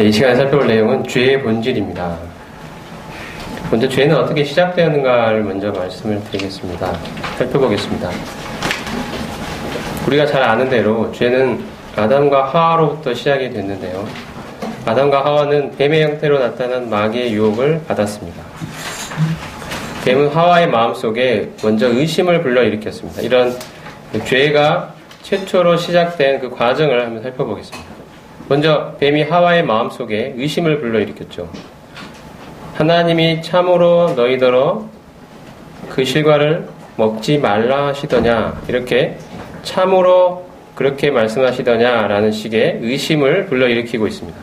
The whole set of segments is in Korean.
이 시간에 살펴볼 내용은 죄의 본질입니다. 먼저 죄는 어떻게 시작되었는가를 먼저 말씀을 드리겠습니다. 살펴보겠습니다. 우리가 잘 아는 대로 죄는 아담과 하와로부터 시작이 됐는데요. 아담과 하와는 뱀의 형태로 나타난 마귀의 유혹을 받았습니다. 뱀은 하와의 마음속에 먼저 의심을 불러일으켰습니다. 이런 죄가 최초로 시작된 그 과정을 한번 살펴보겠습니다. 먼저 뱀이 하와의 마음속에 의심을 불러일으켰죠. 하나님이 참으로 너희더러 그 실과를 먹지 말라 하시더냐, 이렇게 참으로 그렇게 말씀하시더냐 라는 식의 의심을 불러일으키고 있습니다.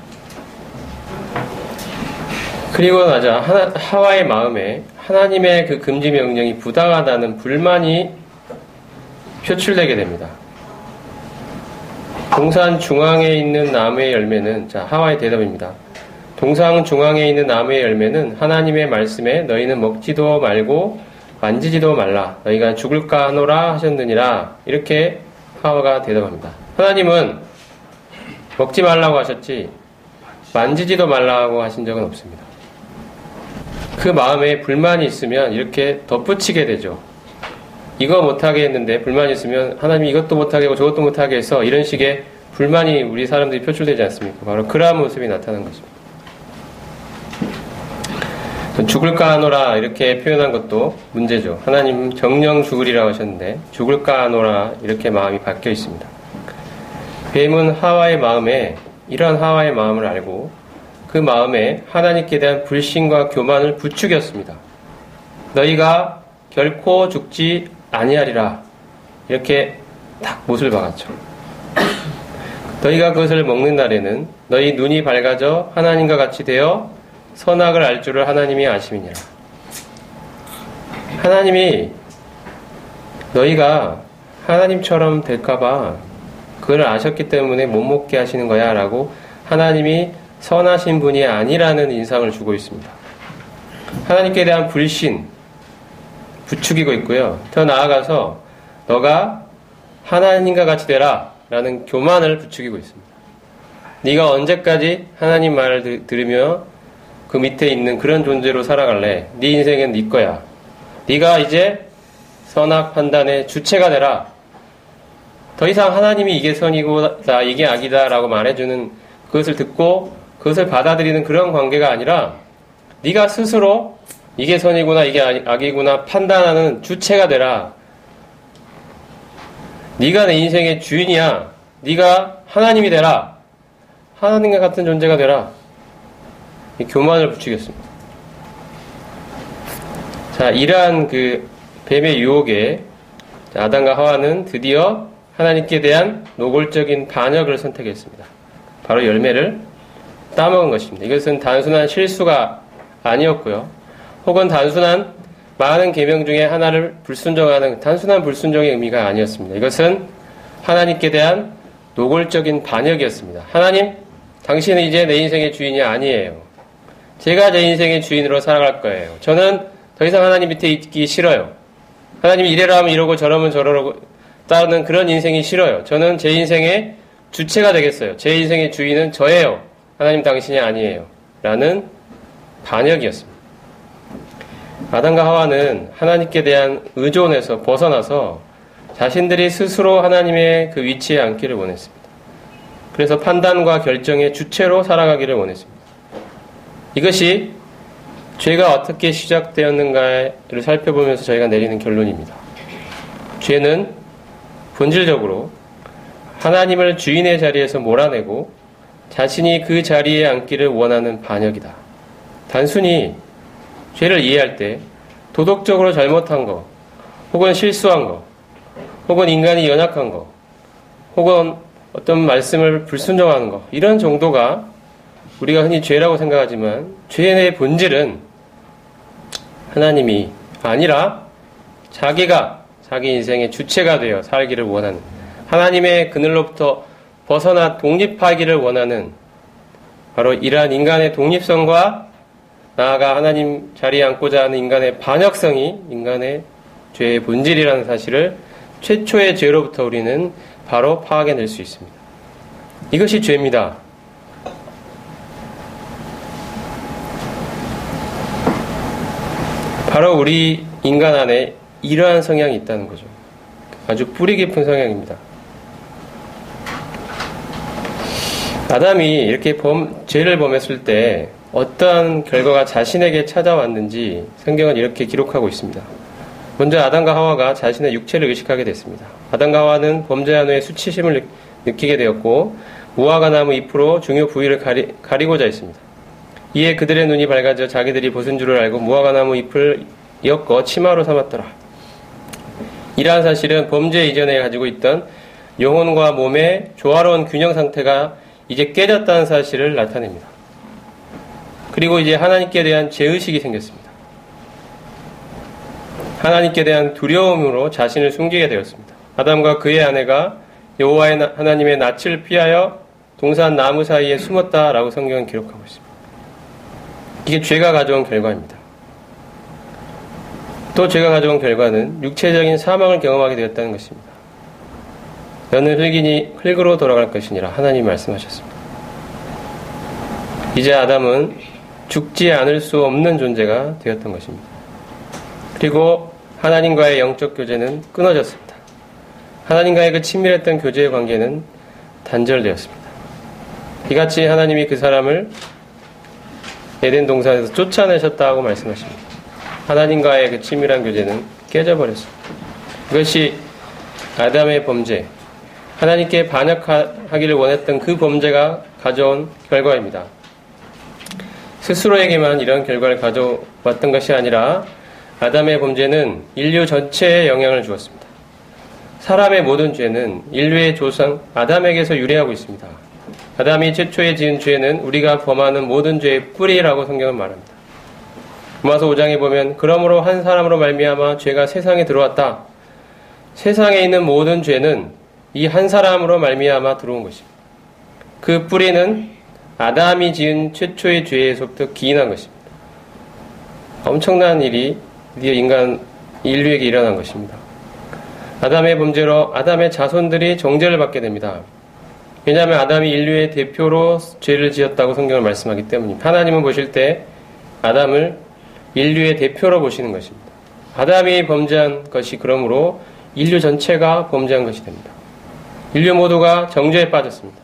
그리고 나자 하와의 마음에 하나님의 그 금지 명령이 부당하다는 불만이 표출되게 됩니다. 동산 중앙에 있는 나무의 열매는, 하와의 대답입니다. 동산 중앙에 있는 나무의 열매는 하나님의 말씀에 너희는 먹지도 말고 만지지도 말라, 너희가 죽을까 하노라 하셨느니라, 이렇게 하와가 대답합니다. 하나님은 먹지 말라고 하셨지 만지지도 말라고 하신 적은 없습니다. 그 마음에 불만이 있으면 이렇게 덧붙이게 되죠. 이거 못하게 했는데 불만이 있으면 하나님이 이것도 못하게 하고 저것도 못하게 해서, 이런 식의 불만이 우리 사람들이 표출되지 않습니까? 바로 그러한 모습이 나타난 것입니다. 죽을까 하노라 이렇게 표현한 것도 문제죠. 하나님 정령 죽으리라고 하셨는데 죽을까 하노라 이렇게 마음이 바뀌어 있습니다. 뱀은 하와의 마음에, 이러한 하와의 마음을 알고 그 마음에 하나님께 대한 불신과 교만을 부추겼습니다. 너희가 결코 죽지 아니하리라, 이렇게 딱 못을 박았죠. 너희가 그것을 먹는 날에는 너희 눈이 밝아져 하나님과 같이 되어 선악을 알 줄을 하나님이 아심이니라. 하나님이 너희가 하나님처럼 될까봐 그걸 아셨기 때문에 못 먹게 하시는 거야 라고 하나님이 선하신 분이 아니라는 인상을 주고 있습니다. 하나님께 대한 불신 부추기고 있고요. 더 나아가서 너가 하나님과 같이 되라 라는 교만을 부추기고 있습니다. 네가 언제까지 하나님 말을 들으며 그 밑에 있는 그런 존재로 살아갈래? 네 인생은 네 거야. 네가 이제 선악 판단의 주체가 되라. 더 이상 하나님이 이게 선이고 이게 악이다 라고 말해주는 그것을 듣고 그것을 받아들이는 그런 관계가 아니라 네가 스스로 이게 선이구나 이게 악이구나 판단하는 주체가 되라. 네가 내 인생의 주인이야. 네가 하나님이 되라. 하나님과 같은 존재가 되라. 이 교만을 부추겼습니다. 자, 이러한 그 뱀의 유혹에 아담과 하와는 드디어 하나님께 대한 노골적인 반역을 선택했습니다. 바로 열매를 따먹은 것입니다. 이것은 단순한 실수가 아니었고요. 혹은 단순한 많은 계명 중에 하나를 불순종하는 단순한 불순종의 의미가 아니었습니다. 이것은 하나님께 대한 노골적인 반역이었습니다. 하나님, 당신은 이제 내 인생의 주인이 아니에요. 제가 제 인생의 주인으로 살아갈 거예요. 저는 더 이상 하나님 밑에 있기 싫어요. 하나님이 이래라 하면 이러고 저러면 저러고 따르는 그런 인생이 싫어요. 저는 제 인생의 주체가 되겠어요. 제 인생의 주인은 저예요. 하나님 당신이 아니에요. 라는 반역이었습니다. 아담과 하와는 하나님께 대한 의존에서 벗어나서 자신들이 스스로 하나님의 그 위치에 앉기를 원했습니다. 그래서 판단과 결정의 주체로 살아가기를 원했습니다. 이것이 죄가 어떻게 시작되었는가를 살펴보면서 저희가 내리는 결론입니다. 죄는 본질적으로 하나님을 주인의 자리에서 몰아내고 자신이 그 자리에 앉기를 원하는 반역이다. 단순히 죄를 이해할 때 도덕적으로 잘못한 거, 혹은 실수한 거, 혹은 인간이 연약한 거, 혹은 어떤 말씀을 불순종하는 거, 이런 정도가 우리가 흔히 죄라고 생각하지만 죄의 본질은 하나님이 아니라 자기가 자기 인생의 주체가 되어 살기를 원하는, 하나님의 그늘로부터 벗어나 독립하기를 원하는 바로 이러한 인간의 독립성과 나아가 하나님 자리에 앉고자 하는 인간의 반역성이 인간의 죄의 본질이라는 사실을 최초의 죄로부터 우리는 바로 파악해낼 수 있습니다. 이것이 죄입니다. 바로 우리 인간 안에 이러한 성향이 있다는 거죠. 아주 뿌리 깊은 성향입니다. 아담이 이렇게 죄를 범했을 때 어떠한 결과가 자신에게 찾아왔는지 성경은 이렇게 기록하고 있습니다. 먼저 아담과 하와가 자신의 육체를 의식하게 됐습니다. 아담과 하와는 범죄한 후에 수치심을 느끼게 되었고 무화과 나무 잎으로 중요 부위를 가리고자 했습니다. 이에 그들의 눈이 밝아져 자기들이 벗은 줄을 알고 무화과 나무 잎을 엮어 치마로 삼았더라. 이러한 사실은 범죄 이전에 가지고 있던 영혼과 몸의 조화로운 균형 상태가 이제 깨졌다는 사실을 나타냅니다. 그리고 이제 하나님께 대한 죄의식이 생겼습니다. 하나님께 대한 두려움으로 자신을 숨기게 되었습니다. 아담과 그의 아내가 여호와의 하나님의 낯을 피하여 동산 나무 사이에 숨었다라고 성경은 기록하고 있습니다. 이게 죄가 가져온 결과입니다. 또 죄가 가져온 결과는 육체적인 사망을 경험하게 되었다는 것입니다. 너는 흙이니 흙으로 돌아갈 것이니라 하나님이 말씀하셨습니다. 이제 아담은 죽지 않을 수 없는 존재가 되었던 것입니다. 그리고 하나님과의 영적 교제는 끊어졌습니다. 하나님과의 그 친밀했던 교제의 관계는 단절되었습니다. 이같이 하나님이 그 사람을 에덴 동산에서 쫓아내셨다고 말씀하십니다. 하나님과의 그 친밀한 교제는 깨져버렸습니다. 이것이 아담의 범죄, 하나님께 반역하기를 원했던 그 범죄가 가져온 결과입니다. 스스로에게만 이런 결과를 가져왔던 것이 아니라 아담의 범죄는 인류 전체에 영향을 주었습니다. 사람의 모든 죄는 인류의 조상 아담에게서 유래하고 있습니다. 아담이 최초에 지은 죄는 우리가 범하는 모든 죄의 뿌리라고 성경은 말합니다. 로마서 5장에 보면 그러므로 한 사람으로 말미암아 죄가 세상에 들어왔다. 세상에 있는 모든 죄는 이 한 사람으로 말미암아 들어온 것입니다. 그 뿌리는 아담이 지은 최초의 죄에서부터 기인한 것입니다. 엄청난 일이 드디어 인류에게 일어난 것입니다. 아담의 범죄로 아담의 자손들이 정죄를 받게 됩니다. 왜냐하면 아담이 인류의 대표로 죄를 지었다고 성경을 말씀하기 때문입니다. 하나님은 보실 때 아담을 인류의 대표로 보시는 것입니다. 아담이 범죄한 것이 그러므로 인류 전체가 범죄한 것이 됩니다. 인류 모두가 정죄에 빠졌습니다.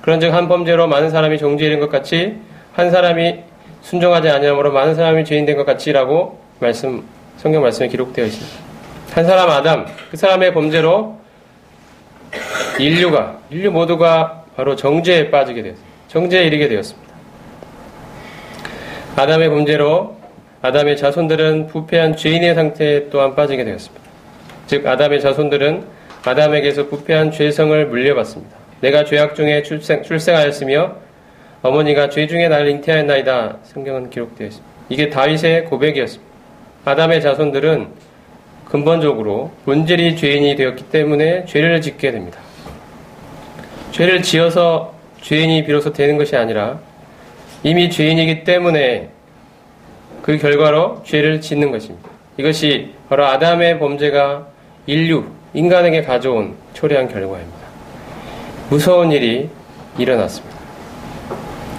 그런즉 한 범죄로 많은 사람이 정죄에 이른 것 같이 한 사람이 순종하지 아니함으로 많은 사람이 죄인 된 것 같이라고 성경 말씀에 기록되어 있습니다. 한 사람 아담, 그 사람의 범죄로 인류 모두가 바로 정죄에 빠지게 되었습니다. 정죄에 이르게 되었습니다. 아담의 범죄로 아담의 자손들은 부패한 죄인의 상태에 또한 빠지게 되었습니다. 즉 아담의 자손들은 아담에게서 부패한 죄성을 물려받습니다. 내가 죄악 중에 출생하였으며 어머니가 죄 중에 나를 잉태하였나이다. 성경은 기록되어 있습니다. 이게 다윗의 고백이었습니다. 아담의 자손들은 근본적으로 본질이 죄인이 되었기 때문에 죄를 짓게 됩니다. 죄를 지어서 죄인이 비로소 되는 것이 아니라 이미 죄인이기 때문에 그 결과로 죄를 짓는 것입니다. 이것이 바로 아담의 범죄가 인간에게 가져온 초래한 결과입니다. 무서운 일이 일어났습니다.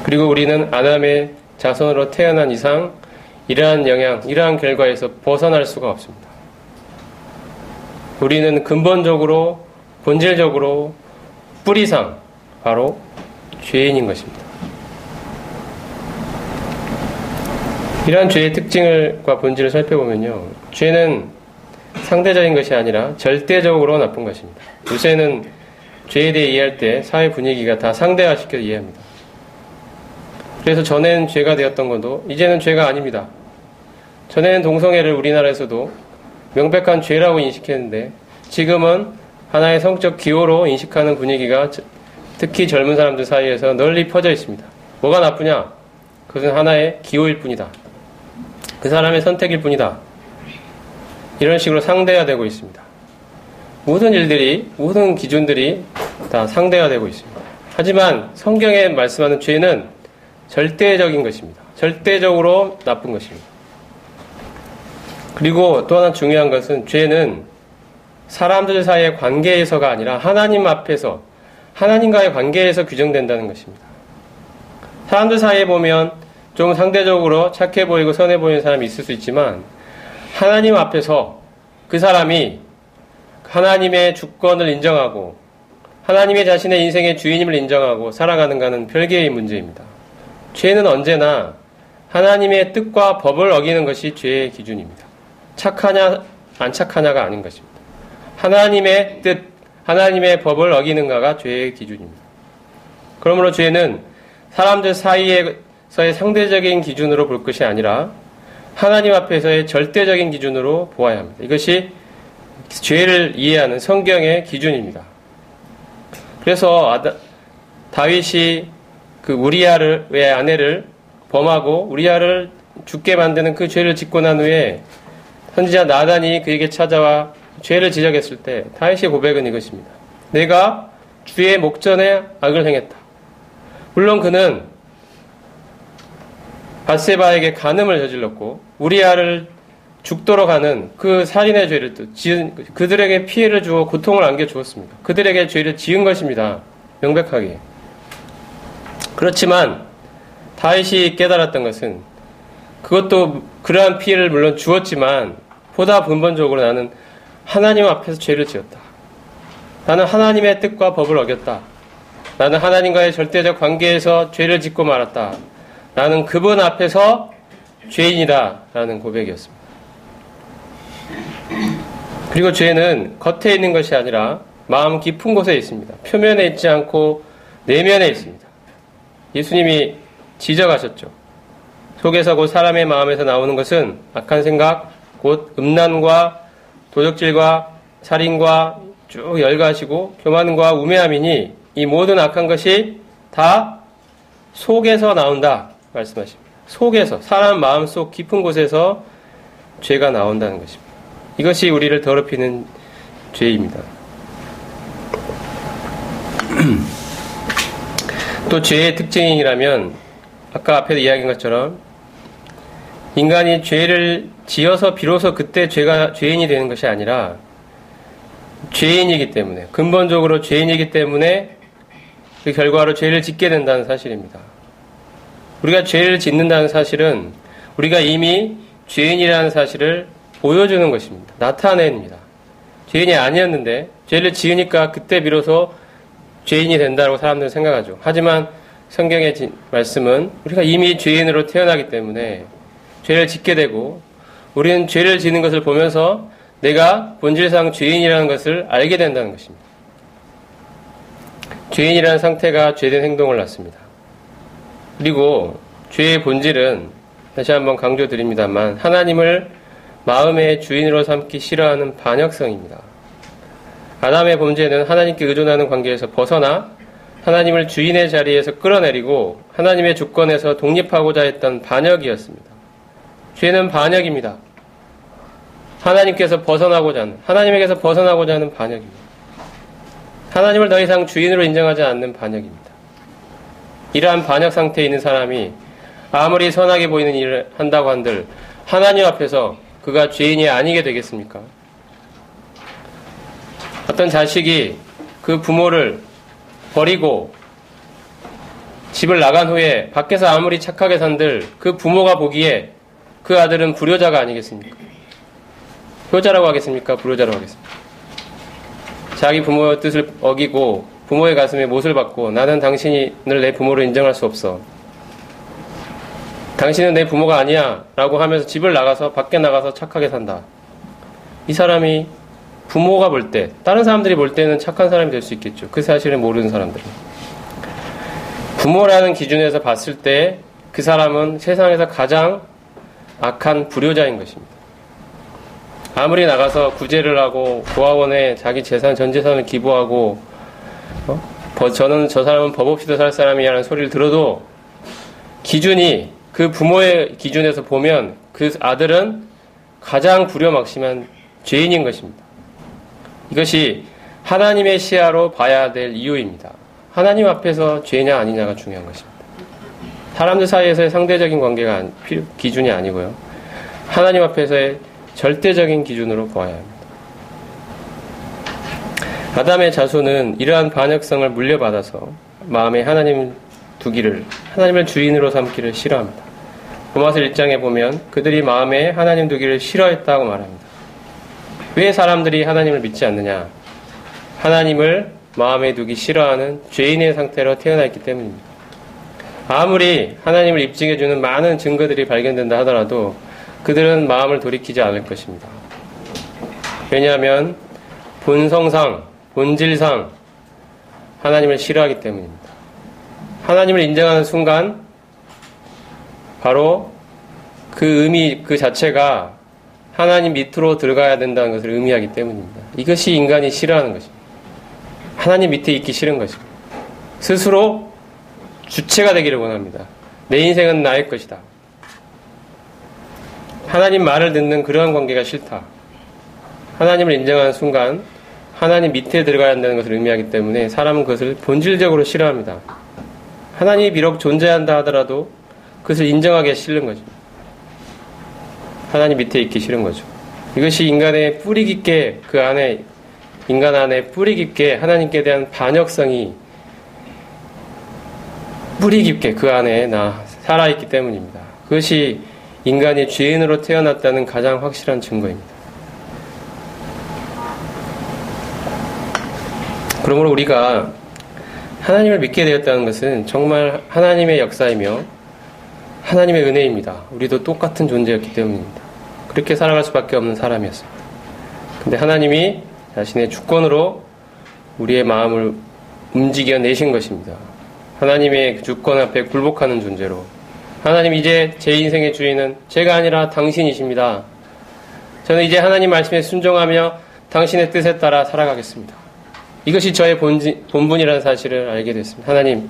그리고 우리는 아담의 자손으로 태어난 이상 이러한 영향, 이러한 결과에서 벗어날 수가 없습니다. 우리는 근본적으로, 본질적으로, 뿌리상 바로 죄인인 것입니다. 이러한 죄의 특징과 본질을 살펴보면요. 죄는 상대적인 것이 아니라 절대적으로 나쁜 것입니다. 요새는 죄에 대해 이해할 때 사회 분위기가 다 상대화시켜 이해합니다. 그래서 전에는 죄가 되었던 것도 이제는 죄가 아닙니다. 전에는 동성애를 우리나라에서도 명백한 죄라고 인식했는데 지금은 하나의 성적 기호로 인식하는 분위기가 특히 젊은 사람들 사이에서 널리 퍼져 있습니다. 뭐가 나쁘냐? 그것은 하나의 기호일 뿐이다. 그 사람의 선택일 뿐이다. 이런 식으로 상대화되고 있습니다. 모든 일들이, 모든 기준들이 다 상대화되고 있습니다. 하지만 성경에 말씀하는 죄는 절대적인 것입니다. 절대적으로 나쁜 것입니다. 그리고 또 하나 중요한 것은 죄는 사람들 사이의 관계에서가 아니라 하나님 앞에서, 하나님과의 관계에서 규정된다는 것입니다. 사람들 사이에 보면 좀 상대적으로 착해 보이고 선해 보이는 사람이 있을 수 있지만 하나님 앞에서 그 사람이 하나님의 주권을 인정하고 하나님의 자신의 인생의 주인임을 인정하고 살아가는가는 별개의 문제입니다. 죄는 언제나 하나님의 뜻과 법을 어기는 것이 죄의 기준입니다. 착하냐 안 착하냐가 아닌 것입니다. 하나님의 뜻, 하나님의 법을 어기는가가 죄의 기준입니다. 그러므로 죄는 사람들 사이에서의 상대적인 기준으로 볼 것이 아니라 하나님 앞에서의 절대적인 기준으로 보아야 합니다. 이것이 죄를 이해하는 성경의 기준입니다. 그래서 다윗이 그 우리아의 아내를 범하고 우리아를 죽게 만드는 그 죄를 짓고 난 후에 선지자 나단이 그에게 찾아와 죄를 지적했을 때 다윗의 고백은 이것입니다. 내가 주의 목전에 악을 행했다. 물론 그는 밧세바에게 간음을 저질렀고 우리아를 죽도록 하는 그 살인의 죄를 지은 그들에게 피해를 주어 고통을 안겨주었습니다. 그들에게 죄를 지은 것입니다. 명백하게. 그렇지만 다윗이 깨달았던 것은 그것도 그러한 피해를 물론 주었지만 보다 근본적으로 나는 하나님 앞에서 죄를 지었다. 나는 하나님의 뜻과 법을 어겼다. 나는 하나님과의 절대적 관계에서 죄를 짓고 말았다. 나는 그분 앞에서 죄인이다. 라는 고백이었습니다. 그리고 죄는 겉에 있는 것이 아니라 마음 깊은 곳에 있습니다. 표면에 있지 않고 내면에 있습니다. 예수님이 지적하셨죠. 속에서 곧 사람의 마음에서 나오는 것은 악한 생각, 곧 음란과 도적질과 살인과 쭉 열가시고 교만과 우매함이니 이 모든 악한 것이 다 속에서 나온다 말씀하십니다. 속에서 사람 마음속 깊은 곳에서 죄가 나온다는 것입니다. 이것이 우리를 더럽히는 죄입니다. 또 죄의 특징이라면 아까 앞에서 이야기한 것처럼 인간이 죄를 지어서 비로소 그때 죄인이 되는 것이 아니라 죄인이기 때문에 근본적으로 죄인이기 때문에 그 결과로 죄를 짓게 된다는 사실입니다. 우리가 죄를 짓는다는 사실은 우리가 이미 죄인이라는 사실을 보여주는 것입니다. 나타냅니다. 죄인이 아니었는데 죄를 지으니까 그때 비로소 죄인이 된다고 사람들은 생각하죠. 하지만 성경의 말씀은 우리가 이미 죄인으로 태어나기 때문에 죄를 짓게 되고 우리는 죄를 지는 것을 보면서 내가 본질상 죄인이라는 것을 알게 된다는 것입니다. 죄인이라는 상태가 죄된 행동을 낳습니다. 그리고 죄의 본질은 다시 한번 강조드립니다만 하나님을 마음의 주인으로 삼기 싫어하는 반역성입니다. 아담의 범죄는 하나님께 의존하는 관계에서 벗어나 하나님을 주인의 자리에서 끌어내리고 하나님의 주권에서 독립하고자 했던 반역이었습니다. 죄는 반역입니다. 하나님께서 벗어나고자 하는, 하나님에게서 벗어나고자 하는 반역입니다. 하나님을 더 이상 주인으로 인정하지 않는 반역입니다. 이러한 반역 상태에 있는 사람이 아무리 선하게 보이는 일을 한다고 한들 하나님 앞에서 그가 죄인이 아니게 되겠습니까? 어떤 자식이 그 부모를 버리고 집을 나간 후에 밖에서 아무리 착하게 산들 그 부모가 보기에 그 아들은 불효자가 아니겠습니까? 효자라고 하겠습니까? 불효자라고 하겠습니까? 자기 부모의 뜻을 어기고 부모의 가슴에 못을 박고 나는 당신을 내 부모로 인정할 수 없어. 당신은 내 부모가 아니야 라고 하면서 집을 나가서 밖에 나가서 착하게 산다. 이 사람이 부모가 볼 때 다른 사람들이 볼 때는 착한 사람이 될 수 있겠죠. 그 사실을 모르는 사람들은. 부모라는 기준에서 봤을 때 그 사람은 세상에서 가장 악한 불효자인 것입니다. 아무리 나가서 구제를 하고 고아원에 자기 재산, 전 재산을 기부하고 저는 저 사람은 법 없이도 살 사람이라는 소리를 들어도 기준이 그 부모의 기준에서 보면 그 아들은 가장 불효막심한 죄인인 것입니다. 이것이 하나님의 시야로 봐야 될 이유입니다. 하나님 앞에서 죄냐 아니냐가 중요한 것입니다. 사람들 사이에서의 상대적인 관계가 기준이 아니고요. 하나님 앞에서의 절대적인 기준으로 보아야 합니다. 아담의 자손은 이러한 반역성을 물려받아서 마음에 하나님을 주인으로 삼기를 싫어합니다. 로마서 1장에 보면 그들이 마음에 하나님 두기를 싫어했다고 말합니다. 왜 사람들이 하나님을 믿지 않느냐? 하나님을 마음에 두기 싫어하는 죄인의 상태로 태어나 있기 때문입니다. 아무리 하나님을 입증해주는 많은 증거들이 발견된다 하더라도 그들은 마음을 돌이키지 않을 것입니다. 왜냐하면 본성상, 본질상 하나님을 싫어하기 때문입니다. 하나님을 인정하는 순간 바로 그 의미 그 자체가 하나님 밑으로 들어가야 된다는 것을 의미하기 때문입니다. 이것이 인간이 싫어하는 것입니다. 하나님 밑에 있기 싫은 것입니다. 스스로 주체가 되기를 원합니다. 내 인생은 나의 것이다. 하나님 말을 듣는 그러한 관계가 싫다. 하나님을 인정하는 순간 하나님 밑에 들어가야 한다는 것을 의미하기 때문에 사람은 그것을 본질적으로 싫어합니다. 하나님이 비록 존재한다 하더라도 그것을 인정하기 싫은 거죠. 하나님 밑에 있기 싫은 거죠. 이것이 인간의 뿌리 깊게 그 안에 인간 안에 뿌리 깊게 하나님께 대한 반역성이 뿌리 깊게 그 안에 살아있기 때문입니다. 그것이 인간이 죄인으로 태어났다는 가장 확실한 증거입니다. 그러므로 우리가 하나님을 믿게 되었다는 것은 정말 하나님의 역사이며 하나님의 은혜입니다. 우리도 똑같은 존재였기 때문입니다. 그렇게 살아갈 수밖에 없는 사람이었습니다. 근데 하나님이 자신의 주권으로 우리의 마음을 움직여 내신 것입니다. 하나님의 주권 앞에 굴복하는 존재로 하나님 이제 제 인생의 주인은 제가 아니라 당신이십니다. 저는 이제 하나님 말씀에 순종하며 당신의 뜻에 따라 살아가겠습니다. 이것이 저의 본분이라는 사실을 알게 됐습니다. 하나님,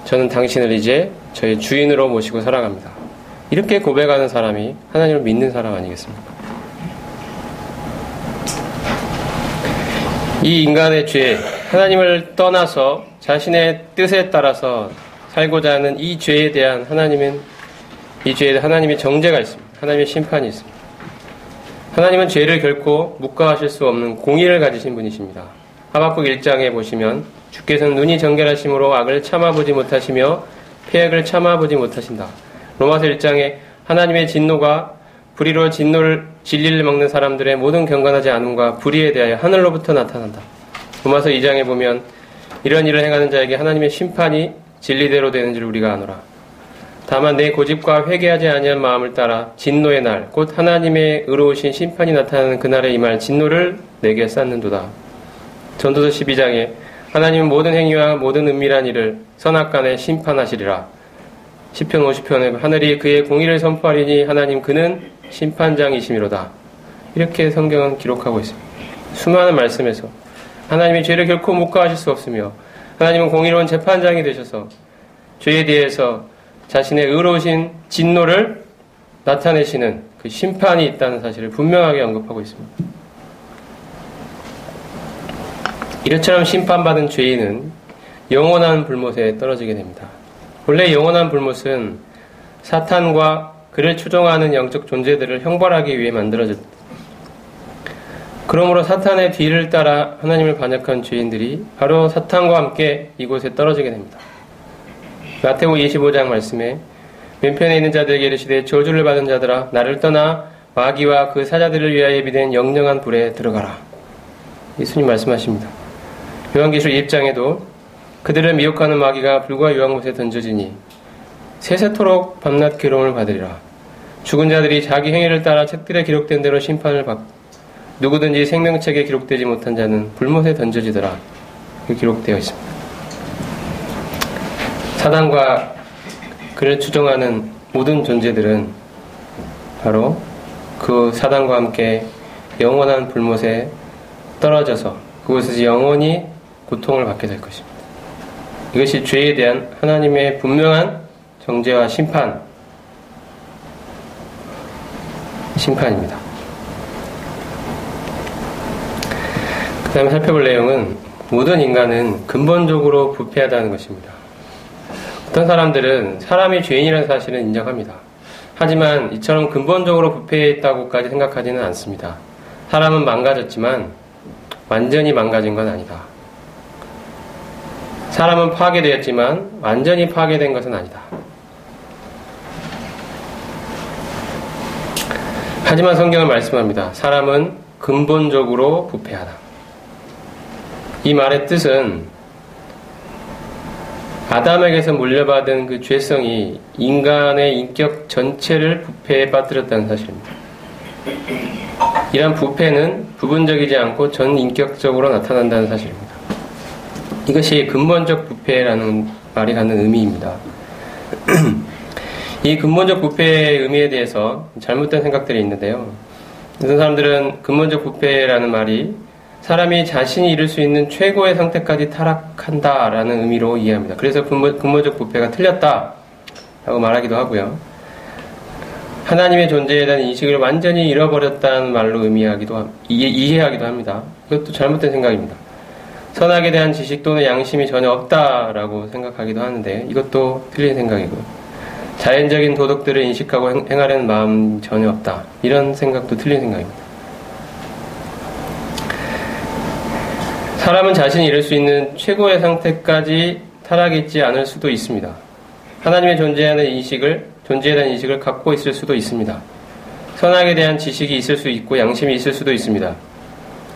저는 당신을 이제 저의 주인으로 모시고 살아갑니다. 이렇게 고백하는 사람이 하나님을 믿는 사람 아니겠습니까? 이 인간의 죄, 하나님을 떠나서 자신의 뜻에 따라서 살고자 하는 이 죄에 대한 이 죄에 하나님의 정죄가 있습니다. 하나님의 심판이 있습니다. 하나님은 죄를 결코 묵과하실 수 없는 공의를 가지신 분이십니다. 하박국 1장에 보시면 주께서는 눈이 정결하심으로 악을 참아보지 못하시며 패역을 참아보지 못하신다. 로마서 1장에 하나님의 진노가 불의로 진리를 먹는 사람들의 모든 경건하지 않음과 불의에 대하여 하늘로부터 나타난다. 로마서 2장에 보면 이런 일을 행하는 자에게 하나님의 심판이 진리대로 되는 줄 우리가 아노라. 다만 내 고집과 회개하지 아니한 마음을 따라 진노의 날, 곧 하나님의 의로우신 심판이 나타나는 그날에 임할 진노를 내게 쌓는도다. 전도서 12장에 하나님은 모든 행위와 모든 은밀한 일을 선악간에 심판하시리라. 시편 50편에 하늘이 그의 공의를 선포하리니 하나님 그는 심판장이시미로다. 이렇게 성경은 기록하고 있습니다. 수많은 말씀에서 하나님이 죄를 결코 묵과하실 수 없으며 하나님은 공의로운 재판장이 되셔서 죄에 대해서 자신의 의로우신 진노를 나타내시는 그 심판이 있다는 사실을 분명하게 언급하고 있습니다. 이처럼 심판받은 죄인은 영원한 불못에 떨어지게 됩니다. 원래 영원한 불못은 사탄과 그를 추종하는 영적 존재들을 형벌하기 위해 만들어졌다. 그러므로 사탄의 뒤를 따라 하나님을 반역한 죄인들이 바로 사탄과 함께 이곳에 떨어지게 됩니다. 마태복음 25장 말씀에 왼편에 있는 자들에게 이르시되 저주를 받은 자들아 나를 떠나 마귀와 그 사자들을 위하여 예비된 영영한 불에 들어가라. 예수님 말씀하십니다. 요한계시록 1장에도 그들을 미혹하는 마귀가 불과 유황못에 던져지니 세세토록 밤낮 괴로움을 받으리라. 죽은 자들이 자기 행위를 따라 책들에 기록된 대로 심판을 받고 누구든지 생명책에 기록되지 못한 자는 불못에 던져지더라. 이렇게 기록되어 있습니다. 사단과 그를 추종하는 모든 존재들은 바로 그 사단과 함께 영원한 불못에 떨어져서 그곳에서 영원히 고통을 받게 될 것입니다. 이것이 죄에 대한 하나님의 분명한 정죄와 심판입니다. 그 다음에 살펴볼 내용은 모든 인간은 근본적으로 부패하다는 것입니다. 어떤 사람들은 사람이 죄인이라는 사실을 인정합니다. 하지만 이처럼 근본적으로 부패했다고까지 생각하지는 않습니다. 사람은 망가졌지만 완전히 망가진 건 아니다. 사람은 파괴되었지만 완전히 파괴된 것은 아니다. 하지만 성경은 말씀합니다. 사람은 근본적으로 부패하다. 이 말의 뜻은 아담에게서 물려받은 그 죄성이 인간의 인격 전체를 부패에 빠뜨렸다는 사실입니다. 이러한 부패는 부분적이지 않고 전 인격적으로 나타난다는 사실입니다. 이것이 근본적 부패라는 말이 갖는 의미입니다. 이 근본적 부패의 의미에 대해서 잘못된 생각들이 있는데요. 어떤 사람들은 근본적 부패라는 말이 사람이 자신이 이룰 수 있는 최고의 상태까지 타락한다라는 의미로 이해합니다. 그래서 근본적 부패가 틀렸다라고 말하기도 하고요. 하나님의 존재에 대한 인식을 완전히 잃어버렸다는 말로 이해하기도 합니다. 이것도 잘못된 생각입니다. 선악에 대한 지식 또는 양심이 전혀 없다라고 생각하기도 하는데 이것도 틀린 생각이고요. 자연적인 도덕들을 인식하고 행하려는 마음 전혀 없다. 이런 생각도 틀린 생각입니다. 사람은 자신이 이룰 수 있는 최고의 상태까지 타락했지 않을 수도 있습니다. 하나님의 존재에 대한 인식을 갖고 있을 수도 있습니다. 선악에 대한 지식이 있을 수 있고 양심이 있을 수도 있습니다.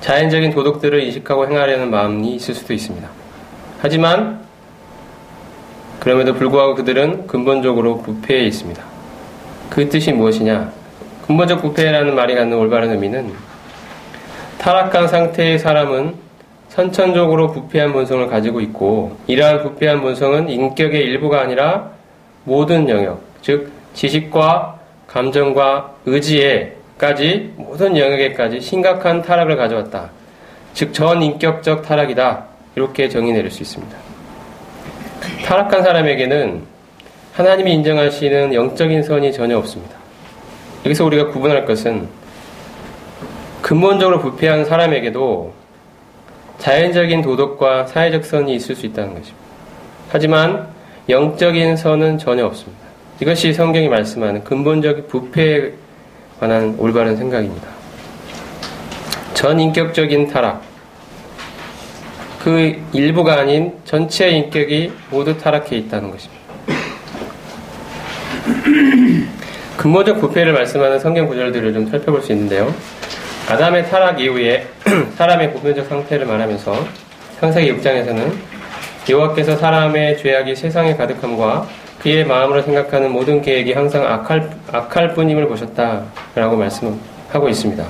자연적인 도덕들을 인식하고 행하려는 마음이 있을 수도 있습니다. 하지만 그럼에도 불구하고 그들은 근본적으로 부패해 있습니다. 그 뜻이 무엇이냐? 근본적 부패라는 말이 갖는 올바른 의미는 타락한 상태의 사람은 선천적으로 부패한 본성을 가지고 있고 이러한 부패한 본성은 인격의 일부가 아니라 모든 영역, 즉 지식과 감정과 의지에까지 모든 영역에까지 심각한 타락을 가져왔다. 즉 전인격적 타락이다. 이렇게 정의 내릴 수 있습니다. 타락한 사람에게는 하나님이 인정하시는 영적인 선이 전혀 없습니다. 여기서 우리가 구분할 것은 근본적으로 부패한 사람에게도 자연적인 도덕과 사회적 선이 있을 수 있다는 것입니다. 하지만 영적인 선은 전혀 없습니다. 이것이 성경이 말씀하는 근본적 부패에 관한 올바른 생각입니다. 전인격적인 타락, 그 일부가 아닌 전체 인격이 모두 타락해 있다는 것입니다. 근본적 부패를 말씀하는 성경 구절들을 좀 살펴볼 수 있는데요. 아담의 타락 이후에 사람의 보편적 상태를 말하면서 창세기 6장에서는 여호와께서 사람의 죄악이 세상에 가득함과 그의 마음으로 생각하는 모든 계획이 항상 악할 뿐임을 보셨다라고 말씀하고 있습니다.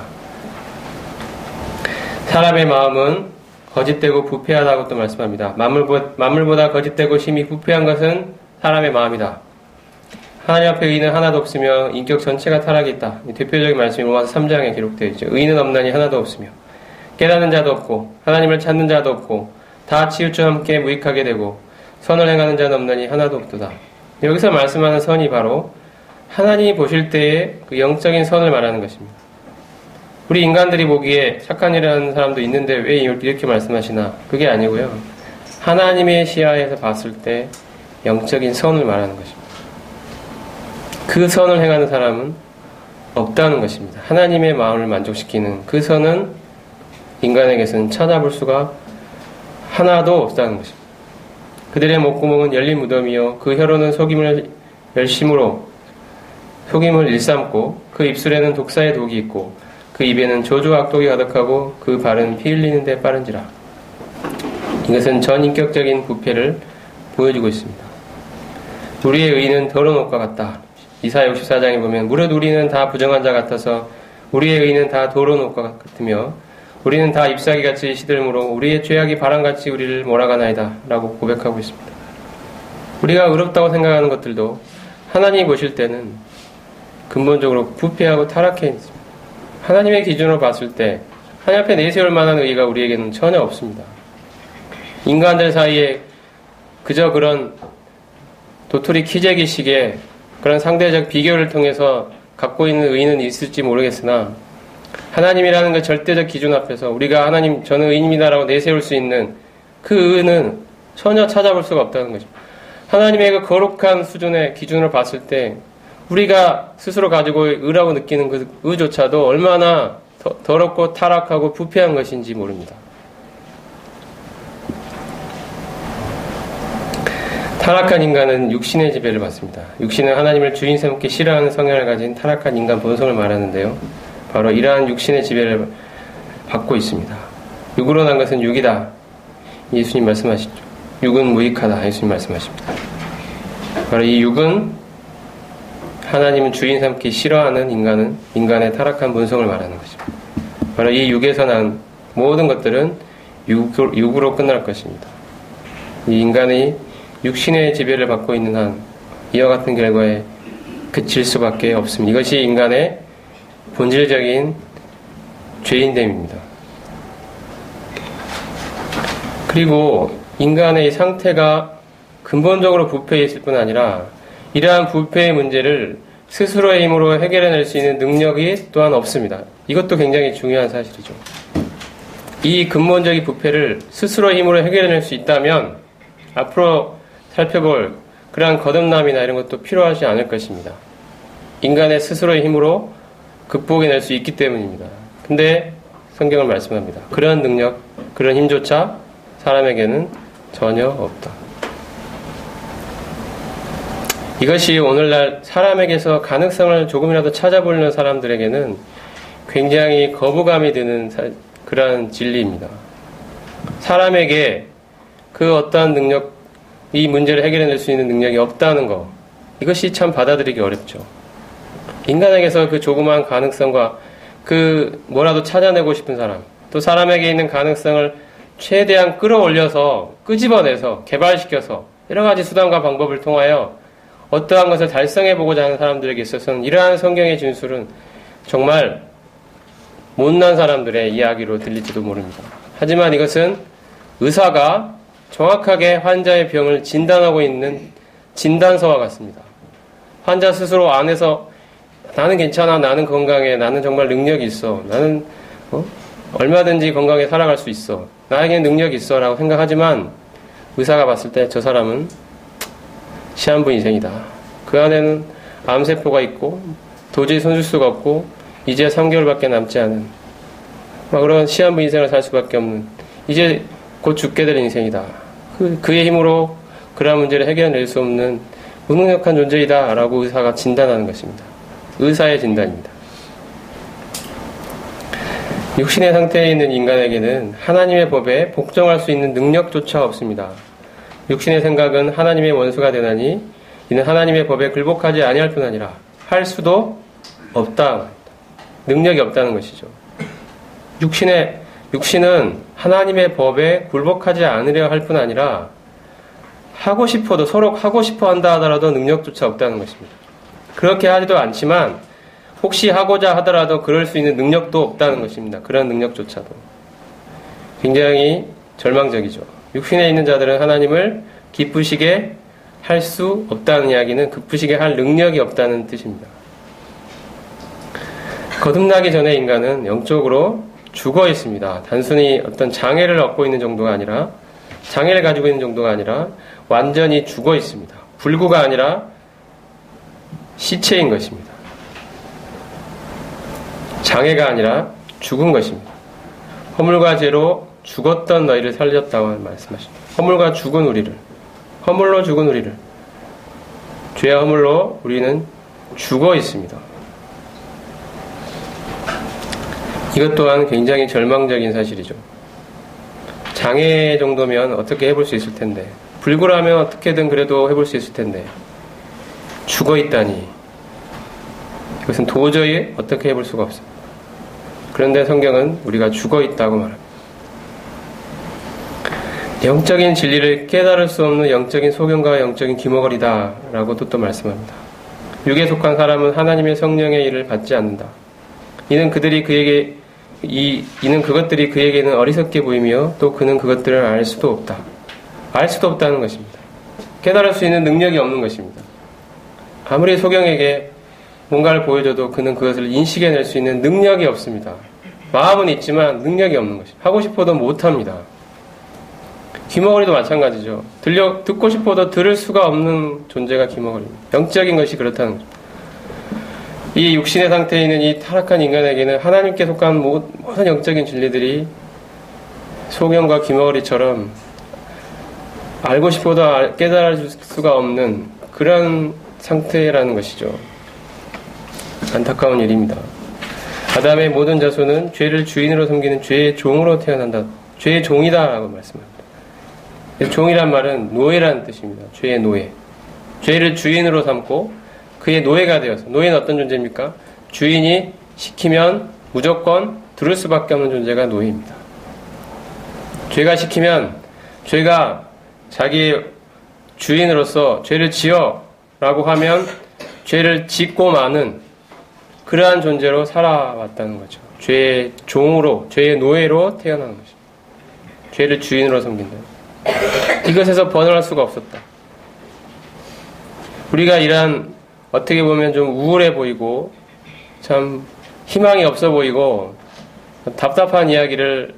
사람의 마음은 거짓되고 부패하다고 또 말씀합니다. 만물보다 거짓되고 심히 부패한 것은 사람의 마음이다. 하나님 앞에 의인은 하나도 없으며 인격 전체가 타락이 있다. 대표적인 말씀이 로마서 3장에 기록되어 있죠. 의인은 없나니 하나도 없으며 깨닫는 자도 없고 하나님을 찾는 자도 없고 다 치우쳐 함께 무익하게 되고 선을 행하는 자는 없나니 하나도 없도다. 여기서 말씀하는 선이 바로 하나님이 보실 때의 그 영적인 선을 말하는 것입니다. 우리 인간들이 보기에 착한 일을 하는 사람도 있는데 왜 이렇게 말씀하시나? 그게 아니고요. 하나님의 시야에서 봤을 때 영적인 선을 말하는 것입니다. 그 선을 행하는 사람은 없다는 것입니다. 하나님의 마음을 만족시키는 그 선은 인간에게서는 찾아볼 수가 하나도 없다는 것입니다. 그들의 목구멍은 열린 무덤이요 그 혀로는 속임을 일삼고 그 입술에는 독사의 독이 있고 그 입에는 저주와 악독이 가득하고 그 발은 피 흘리는 데 빠른지라. 이것은 전인격적인 부패를 보여주고 있습니다. 우리의 의는 더러운 옷과 같다. 이사야 64장에 보면 무릇 우리는 다 부정한 자 같아서 우리의 의는 다 더러운 옷과 같으며 우리는 다 잎사귀같이 시들므로 우리의 죄악이 바람같이 우리를 몰아가나이다 라고 고백하고 있습니다. 우리가 의롭다고 생각하는 것들도 하나님이 보실 때는 근본적으로 부패하고 타락해 있습니다. 하나님의 기준으로 봤을 때 하나님 앞에 내세울 만한 의의가 우리에게는 전혀 없습니다. 인간들 사이에 그저 그런 도토리 키재기식의 그런 상대적 비교를 통해서 갖고 있는 의의는 있을지 모르겠으나 하나님이라는 그 절대적 기준 앞에서 우리가 하나님 저는 의인입니다라고 내세울 수 있는 그 의는 전혀 찾아볼 수가 없다는 거죠. 하나님의 그 거룩한 수준의 기준으로 봤을 때 우리가 스스로 가지고 의라고 느끼는 그 의조차도 얼마나 더럽고 타락하고 부패한 것인지 모릅니다. 타락한 인간은 육신의 지배를 받습니다. 육신은 하나님을 주인 삼기 싫어하는 성향을 가진 타락한 인간 본성을 말하는데요. 바로 이러한 육신의 지배를 받고 있습니다. 육으로 난 것은 육이다. 예수님 말씀하시죠. 육은 무익하다. 예수님 말씀하십니다. 바로 이 육은 하나님은 주인 삼기 싫어하는 인간의 타락한 본성을 말하는 것입니다. 바로 이 육에서 난 모든 것들은 육으로 끝날 것입니다. 이 인간이 육신의 지배를 받고 있는 한 이와 같은 결과에 그칠 수밖에 없습니다. 이것이 인간의 본질적인 죄인됨입니다. 그리고 인간의 상태가 근본적으로 부패해 있을 뿐 아니라 이러한 부패의 문제를 스스로의 힘으로 해결해낼 수 있는 능력이 또한 없습니다. 이것도 굉장히 중요한 사실이죠. 이 근본적인 부패를 스스로의 힘으로 해결해낼 수 있다면 앞으로 살펴볼 그러한 거듭남이나 이런 것도 필요하지 않을 것입니다. 인간의 스스로의 힘으로 극복해낼 수 있기 때문입니다. 근데 성경은 말씀합니다. 그런 능력, 그런 힘조차 사람에게는 전혀 없다. 이것이 오늘날 사람에게서 가능성을 조금이라도 찾아보려는 사람들에게는 굉장히 거부감이 드는 그러한 진리입니다. 사람에게 그 어떠한 능력, 이 문제를 해결해낼 수 있는 능력이 없다는 것, 이것이 참 받아들이기 어렵죠. 인간에게서 그 조그마한 가능성과 그 뭐라도 찾아내고 싶은 사람, 또 사람에게 있는 가능성을 최대한 끌어올려서 끄집어내서 개발시켜서 여러 가지 수단과 방법을 통하여 어떠한 것을 달성해보고자 하는 사람들에게 있어서는 이러한 성경의 진술은 정말 못난 사람들의 이야기로 들릴지도 모릅니다. 하지만 이것은 의사가 정확하게 환자의 병을 진단하고 있는 진단서와 같습니다. 환자 스스로 안에서 나는 괜찮아, 나는 건강해, 나는 정말 능력이 있어, 나는 얼마든지 건강에 살아갈 수 있어, 나에게 능력이 있어 라고 생각하지만 의사가 봤을 때 저 사람은 시한부 인생이다. 그 안에는 암세포가 있고 도저히 손쓸 수가 없고 이제 3개월밖에 남지 않은 그런 시한부 인생을 살 수밖에 없는 이제 곧 죽게 될 인생이다. 그의 힘으로 그러한 문제를 해결해낼 수 없는 무능력한 존재이다 라고 의사가 진단하는 것입니다. 의사의 진단입니다. 육신의 상태에 있는 인간에게는 하나님의 법에 복종할 수 있는 능력조차 없습니다. 육신의 생각은 하나님의 원수가 되나니 이는 하나님의 법에 굴복하지 아니할 뿐 아니라 할 수도 없다. 능력이 없다는 것이죠. 육신은 하나님의 법에 굴복하지 않으려 할 뿐 아니라 하고 싶어도 서로 하고 싶어 한다 하더라도 능력조차 없다는 것입니다. 그렇게 하지도 않지만 혹시 하고자 하더라도 그럴 수 있는 능력도 없다는 것입니다. 그런 능력조차도. 굉장히 절망적이죠. 육신에 있는 자들은 하나님을 기쁘시게 할 수 없다는 이야기는 기쁘시게 할 능력이 없다는 뜻입니다. 거듭나기 전에 인간은 영적으로 죽어 있습니다. 단순히 어떤 장애를 얻고 있는 정도가 아니라 장애를 가지고 있는 정도가 아니라 완전히 죽어 있습니다. 불구가 아니라 시체인 것입니다. 장애가 아니라 죽은 것입니다. 허물과 죄로 죽었던 너희를 살렸다고 말씀하십니다. 허물과 죽은 우리를, 허물로 죽은 우리를, 죄와 허물로 우리는 죽어 있습니다. 이것 또한 굉장히 절망적인 사실이죠. 장애 정도면 어떻게 해볼 수 있을 텐데, 불구라면 어떻게든 그래도 해볼 수 있을 텐데, 죽어 있다니 이것은 도저히 어떻게 해볼 수가 없습니다. 그런데 성경은 우리가 죽어 있다고 말합니다. 영적인 진리를 깨달을 수 없는 영적인 소경과 영적인 귀머거리다 라고도 또 말씀합니다. 육에 속한 사람은 하나님의 성령의 일을 받지 않는다. 이는 그것들이 그에게는 어리석게 보이며 또 그는 그것들을 알 수도 없다. 알 수도 없다는 것입니다. 깨달을 수 있는 능력이 없는 것입니다. 아무리 소경에게 뭔가를 보여줘도 그는 그것을 인식해낼 수 있는 능력이 없습니다. 마음은 있지만 능력이 없는 것입니다. 하고 싶어도 못합니다. 귀머거리도 마찬가지죠. 듣고 싶어도 들을 수가 없는 존재가 귀머거리입니다. 영적인 것이 그렇다는 거죠. 이 육신의 상태에 있는 이 타락한 인간에게는 하나님께 속한 모든 영적인 진리들이 소경과 귀머거리처럼 알고 싶어도 깨달을 수가 없는 그런 상태라는 것이죠. 안타까운 일입니다. 아담의 모든 자손은 죄를 주인으로 섬기는 죄의 종으로 태어난다. 죄의 종이다라고 말씀합니다. 종이란 말은 노예라는 뜻입니다. 죄의 노예. 죄를 주인으로 삼고 그의 노예가 되어서, 노예는 어떤 존재입니까? 주인이 시키면 무조건 들을 수밖에 없는 존재가 노예입니다. 죄가 시키면 죄가 자기 주인으로서 죄를 지어 라고 하면 죄를 짓고 마는 그러한 존재로 살아왔다는 거죠. 죄의 종으로, 죄의 노예로 태어나는 것입니다. 죄를 주인으로 섬긴다. 이것에서 벗어날 수가 없었다. 우리가 이러한 어떻게 보면 좀 우울해 보이고 참 희망이 없어 보이고 답답한 이야기를